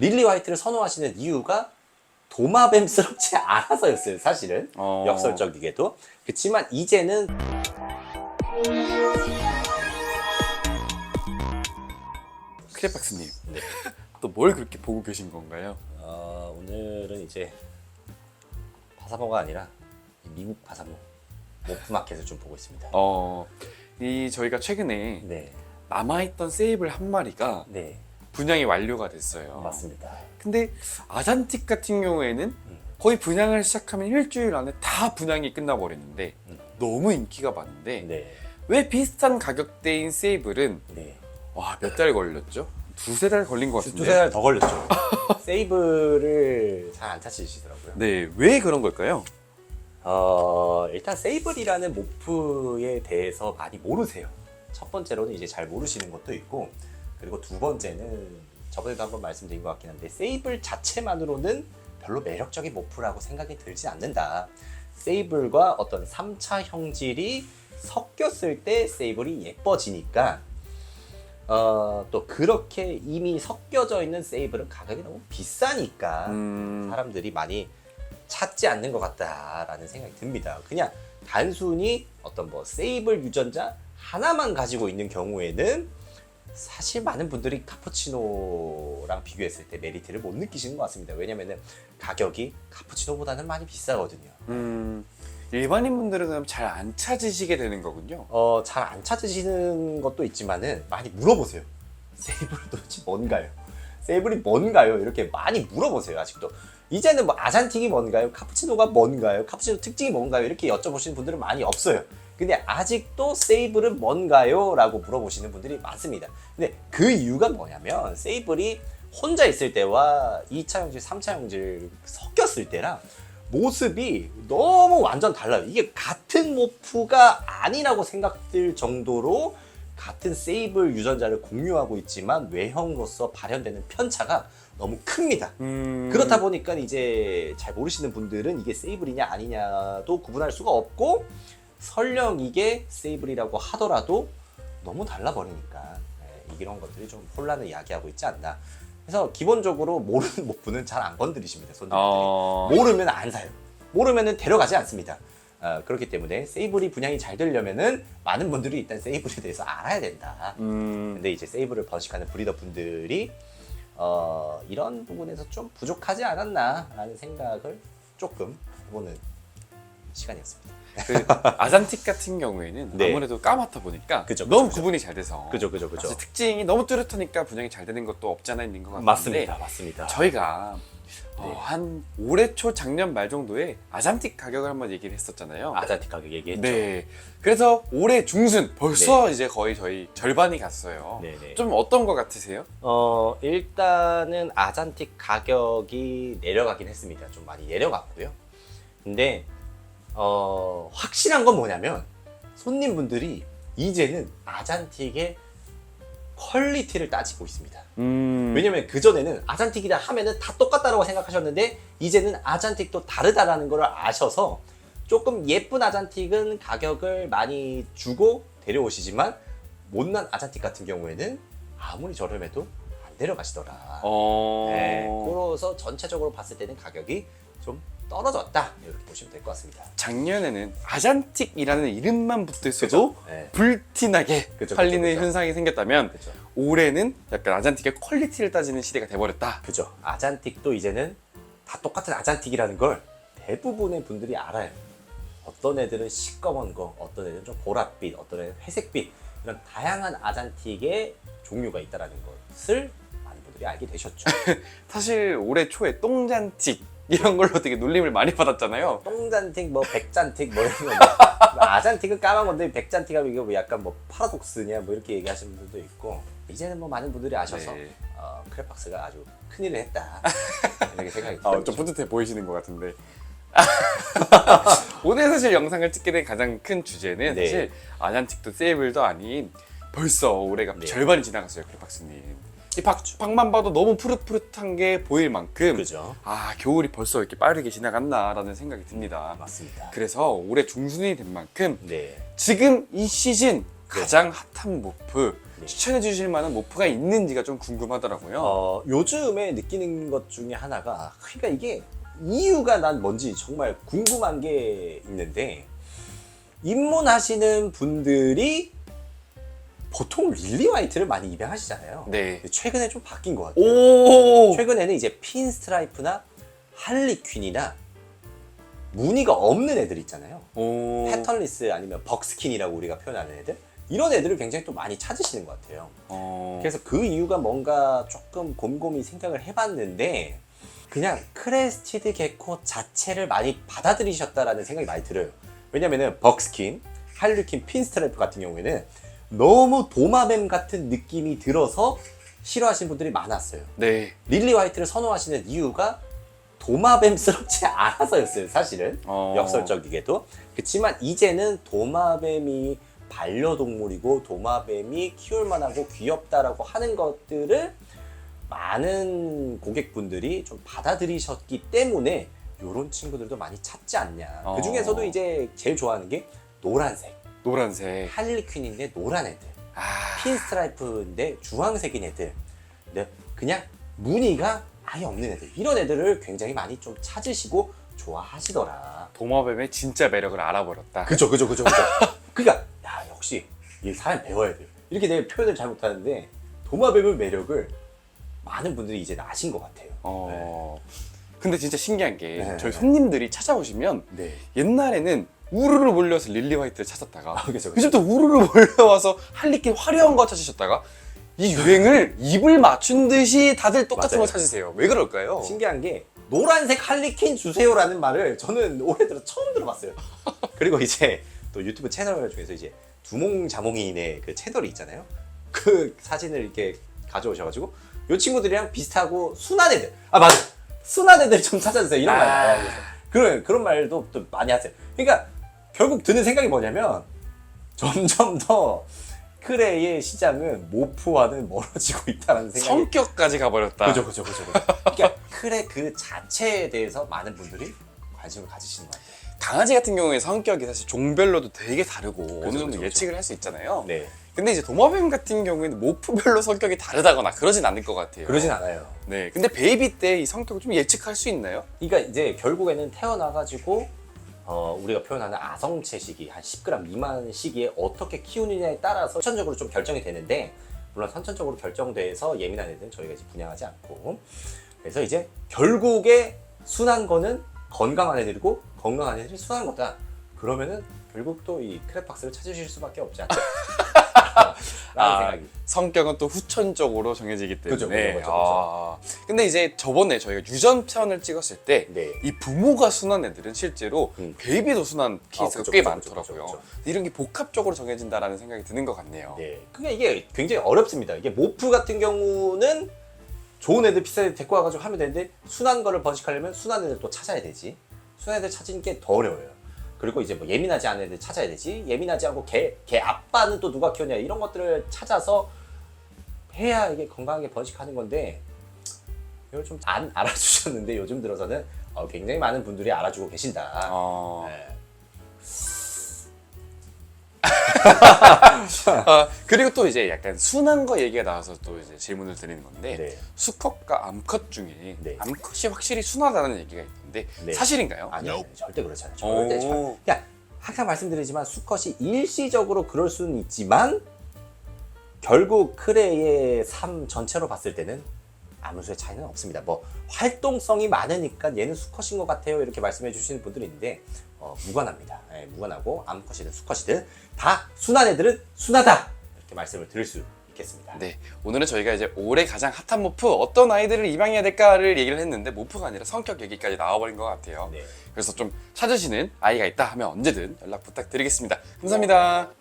릴리 화이트를 선호하시는 이유가 도마뱀스럽지 않아서였어요, 사실은. 역설적이게도. 그렇지만 이제는 크레박스님, 네. 또 뭘 그렇게 보고 계신 건가요? 오늘은 이제 바사모가 아니라 미국 바사모 오프마켓을 좀 보고 있습니다. 저희가 최근에 네, 남아있던 세이블 한 마리가 네, 분양이 완료가 됐어요. 맞습니다. 근데 아잔틱 같은 경우에는 거의 분양을 시작하면 일주일 안에 다 분양이 끝나버리는데 너무 인기가 많은데 네, 왜 비슷한 가격대인 세이블은 네. 와, 몇 달 걸렸죠? 두세 달 걸린 것 같은데. 두세 달 더 걸렸죠. 세이블을 잘 안 찾으시더라고요. 네, 왜 그런 걸까요? 일단 세이블이라는 모프에 대해서 많이 모르세요. 첫 번째로는 이제 잘 모르시는 것도 있고, 그리고 두 번째는 저번에도 한번 말씀드린 것 같긴 한데, 세이블 자체만으로는 별로 매력적인 모프라고 생각이 들지 않는다. 세이블과 어떤 3차 형질이 섞였을 때 세이블이 예뻐지니까, 또 그렇게 이미 섞여져 있는 세이블은 가격이 너무 비싸니까 사람들이 많이 찾지 않는 것 같다라는 생각이 듭니다. 그냥 단순히 어떤 뭐 세이블 유전자 하나만 가지고 있는 경우에는 사실 많은 분들이 카푸치노랑 비교했을 때 메리트를 못 느끼시는 것 같습니다. 왜냐면은 가격이 카푸치노보다는 많이 비싸거든요. 일반인 분들은 그럼 잘 안 찾으시게 되는 거군요. 잘 안 찾으시는 것도 있지만은 많이 물어보세요. 세이블이 도대체 뭔가요? 세이블이 뭔가요? 이렇게 많이 물어보세요. 아직도. 이제는 뭐 아잔틱이 뭔가요? 카푸치노가 뭔가요? 카푸치노 특징이 뭔가요? 이렇게 여쭤보시는 분들은 많이 없어요. 근데 아직도 세이블은 뭔가요? 라고 물어보시는 분들이 많습니다. 근데 그 이유가 뭐냐면 세이블이 혼자 있을 때와 2차 형질, 3차 형질 섞였을 때랑 모습이 너무 완전 달라요. 이게 같은 모프가 아니라고 생각될 정도로 같은 세이블 유전자를 공유하고 있지만 외형으로서 발현되는 편차가 너무 큽니다. 그렇다 보니까 이제 잘 모르시는 분들은 이게 세이블이냐 아니냐도 구분할 수가 없고, 설령 이게 세이블이라고 하더라도 너무 달라버리니까 이런 것들이 좀 혼란을 야기하고 있지 않나. 그래서 기본적으로 모르는 모프는 잘 안 건드리십니다, 손님들이. 모르면 안 사요. 모르면은 데려가지 않습니다. 그렇기 때문에 세이블이 분양이 잘 되려면은 많은 분들이 일단 세이블에 대해서 알아야 된다. 근데 이제 세이블을 번식하는 브리더 분들이 이런 부분에서 좀 부족하지 않았나라는 생각을 조금 해보는 시간이었습니다. 그 아잔틱 같은 경우에는 네. 아무래도 까맣다 보니까 그죠, 너무 그죠. 구분이 잘 돼서 그죠. 사실 특징이 너무 뚜렷하니까 분양이 잘 되는 것도 없지 않아 있는 것 같은데 맞습니다. 저희가 네. 한 올해 초 작년 말 정도에 아잔틱 가격을 한번 얘기를 했었잖아요. 아잔틱 가격 얘기했죠. 네. 그래서 올해 중순 벌써 이제 거의 저희 절반이 갔어요. 네네. 좀 어떤 거 같으세요? 일단은 아잔틱 가격이 내려가긴 했습니다. 좀 많이 내려갔고요. 근데 확실한 건 뭐냐면 손님분들이 이제는 아잔틱의 퀄리티를 따지고 있습니다. 왜냐면 그전에는 아잔틱이다 하면은 다 똑같다라고 생각하셨는데 이제는 아잔틱도 다르다라는 걸 아셔서 조금 예쁜 아잔틱은 가격을 많이 주고 데려오시지만 못난 아잔틱 같은 경우에는 아무리 저렴해도 안 데려가시더라. 네, 그래서 전체적으로 봤을 때는 가격이 좀 떨어졌다 이렇게 보시면 될 것 같습니다. 작년에는 아잔틱이라는 이름만 붙어 있어도 그죠? 네. 불티나게 그죠, 팔리는 그죠. 현상이 생겼다면 그죠. 올해는 약간 아잔틱의 퀄리티를 따지는 시대가 돼버렸다. 그죠. 아잔틱도 이제는 다 똑같은 아잔틱이라는 걸 대부분의 분들이 알아요. 어떤 애들은 시꺼먼 거, 어떤 애들은 좀 보랏빛, 어떤 애들은 회색빛, 이런 다양한 아잔틱의 종류가 있다는 것을 많은 분들이 알게 되셨죠. 사실 올해 초에 똥잔틱 이런 걸로 되게 놀림을 많이 받았잖아요. 똥잔틱, 뭐 백잔틱, 뭐 이런 거. 아잔틱은 까만 건데 백잔틱 하면 이게 뭐 약간 뭐 파라독스냐 뭐 이렇게 얘기하시는 분들도 있고, 이제는 뭐 많은 분들이 아셔서 네. 크레박스가 아주 큰일을 했다 이렇게 생각이 들어요. 좀 뿌듯해 보이시는 것 같은데. 오늘 사실 영상을 찍게 된 가장 큰 주제는 네. 사실 아잔틱도 세이블도 아닌 벌써 올해가 네. 절반이 지나갔어요, 크레박스님. 이 밖만 봐도 너무 푸릇푸릇한 게 보일 만큼 그죠. 겨울이 벌써 이렇게 빠르게 지나갔나라는 생각이 듭니다. 맞습니다. 그래서 올해 중순이 된 만큼 네. 지금 이 시즌 가장 핫한 모프 네. 추천해 주실 만한 모프가 있는지가 좀 궁금하더라고요. 요즘에 느끼는 것 중에 하나가, 그러니까 이게 이유가 난 뭔지 정말 궁금한 게 있는데, 입문하시는 분들이 보통 릴리 화이트를 많이 입양하시잖아요. 네. 근데 최근에 좀 바뀐 것 같아요. 오. 최근에는 이제 핀 스트라이프나 할리퀸이나 무늬가 없는 애들 있잖아요. 오. 패턴리스 아니면 벅스킨이라고 우리가 표현하는 애들, 이런 애들을 굉장히 또 많이 찾으시는 것 같아요. 그래서 그 이유가 뭔가 조금 곰곰이 생각을 해봤는데, 그냥 크레스티드 게코 자체를 많이 받아들이셨다라는 생각이 많이 들어요. 왜냐면은 벅스킨, 할리퀸, 핀스트라이프 같은 경우에는 너무 도마뱀 같은 느낌이 들어서 싫어하시는 분들이 많았어요. 네. 릴리 화이트를 선호하시는 이유가 도마뱀스럽지 않아서였어요, 사실은. 역설적이게도. 그렇지만 이제는 도마뱀이 반려동물이고 도마뱀이 키울만하고 귀엽다라고 하는 것들을 많은 고객분들이 좀 받아들이셨기 때문에 이런 친구들도 많이 찾지 않냐. 그 중에서도 이제 제일 좋아하는 게 노란색. 노란색. 할리퀸인데 노란 애들. 아. 핀스트라이프인데 주황색인 애들. 근데 그냥 무늬가 아예 없는 애들. 이런 애들을 굉장히 많이 좀 찾으시고 좋아하시더라. 도마뱀의 진짜 매력을 알아버렸다. 그죠. 그러니까 야, 역시 이 사람 배워야 돼요. 이렇게 내가 표현을 잘 못하는데 도마뱀의 매력을 많은 분들이 이제 아신 것 같아요. 근데 진짜 신기한 게 네. 저희 손님들이 찾아오시면 네. 옛날에는 우르르 몰려서 릴리 화이트를 찾았다가 그죠. 요즘 또 우르르 몰려와서 할리퀸 화려한 거 찾으셨다가 이 유행을 입을 맞춘 듯이 다들 똑같은 맞아요. 거 찾으세요. 왜 그럴까요? 신기한 게 노란색 할리퀸 주세요라는 말을 저는 올해 들어 처음 들어봤어요. 그리고 이제 또 유튜브 채널 중에서 이제 두몽자몽이네 그 채널이 있잖아요. 그 사진을 이렇게 가져오셔가지고 이 친구들이랑 비슷하고 순한 애들, 맞아, 순한 애들 좀 찾아주세요 이런 말 많이 하세요. 그런 말도 또 많이 하세요. 그러니까 결국 드는 생각이 뭐냐면 점점 더 크레의 시장은 모프와는 멀어지고 있다는 생각이. 성격까지 가버렸다. 그죠. 그러니까 크레 그 자체에 대해서 많은 분들이 관심을 가지시는 것 같아요. 강아지 같은 경우에 성격이 사실 종별로도 되게 다르고 어느 정도 그죠. 예측을 할 수 있잖아요. 네, 근데 이제 도마뱀 같은 경우에는 모프별로 성격이 다르다거나 그러진 않을 것 같아요. 그러진 않아요. 네. 근데 베이비 때 이 성격을 좀 예측할 수 있나요? 그러니까 이제 결국에는 태어나가지고 우리가 표현하는 아성체 시기, 한 10g 미만 시기에 어떻게 키우느냐에 따라서 선천적으로 좀 결정이 되는데, 물론 선천적으로 결정돼서 예민한 애들은 저희가 이제 분양하지 않고, 그래서 이제 결국에 순한 거는 건강한 애들이고 건강한 애들이 순한 거다. 그러면은 결국 또 이 크레팍스를 찾으실 수밖에 없지 않나 라는 생각이. 성격은 또 후천적으로 정해지기 때문에. 그죠. 근데 이제 저번에 저희가 유전편을 찍었을 때 이 네. 부모가 순한 애들은 실제로 베이비도 베이비도 순한 케이스가 그죠, 꽤 그죠, 많더라고요. 그죠. 이런 게 복합적으로 정해진다라는 생각이 드는 것 같네요. 네. 그게 이게 굉장히 어렵습니다. 이게 모프 같은 경우는 좋은 애들 비싼 애들 데리고 와가지고 하면 되는데, 순한 거를 번식하려면 순한 애들 또 찾아야 되지. 순한 애들 찾는 게 더 어려워요. 그리고 이제 뭐 예민하지 않은 애들 찾아야 되지. 예민하지 않고 걔 아빠는 또 누가 키웠냐, 이런 것들을 찾아서 해야 이게 건강하게 번식하는 건데, 이걸 좀 안 알아주셨는데 요즘 들어서는 굉장히 많은 분들이 알아주고 계신다. 네. 그리고 또 이제 약간 순한 거 얘기가 나와서 또 이제 질문을 드리는 건데, 네. 수컷과 암컷 중에 네. 암컷이 확실히 순하다는 얘기가 있는데 네. 사실인가요? 아니요, 절대 그렇지 않아요. 오. 절대. 그냥 항상 말씀드리지만 수컷이 일시적으로 그럴 수는 있지만 결국 크레의 삶 전체로 봤을 때는 아무 수의 차이는 없습니다. 뭐 활동성이 많으니까 얘는 수컷인 것 같아요 이렇게 말씀해 주시는 분들이 있는데 무관합니다. 네, 무관하고 암컷이든 수컷이든 다 순한 애들은 순하다 이렇게 말씀을 드릴 수 있겠습니다. 네, 오늘은 저희가 이제 올해 가장 핫한 모프 어떤 아이들을 입양해야 될까를 얘기를 했는데 모프가 아니라 성격 얘기까지 나와버린 것 같아요. 네. 그래서 좀 찾으시는 아이가 있다 하면 언제든 연락 부탁드리겠습니다. 감사합니다.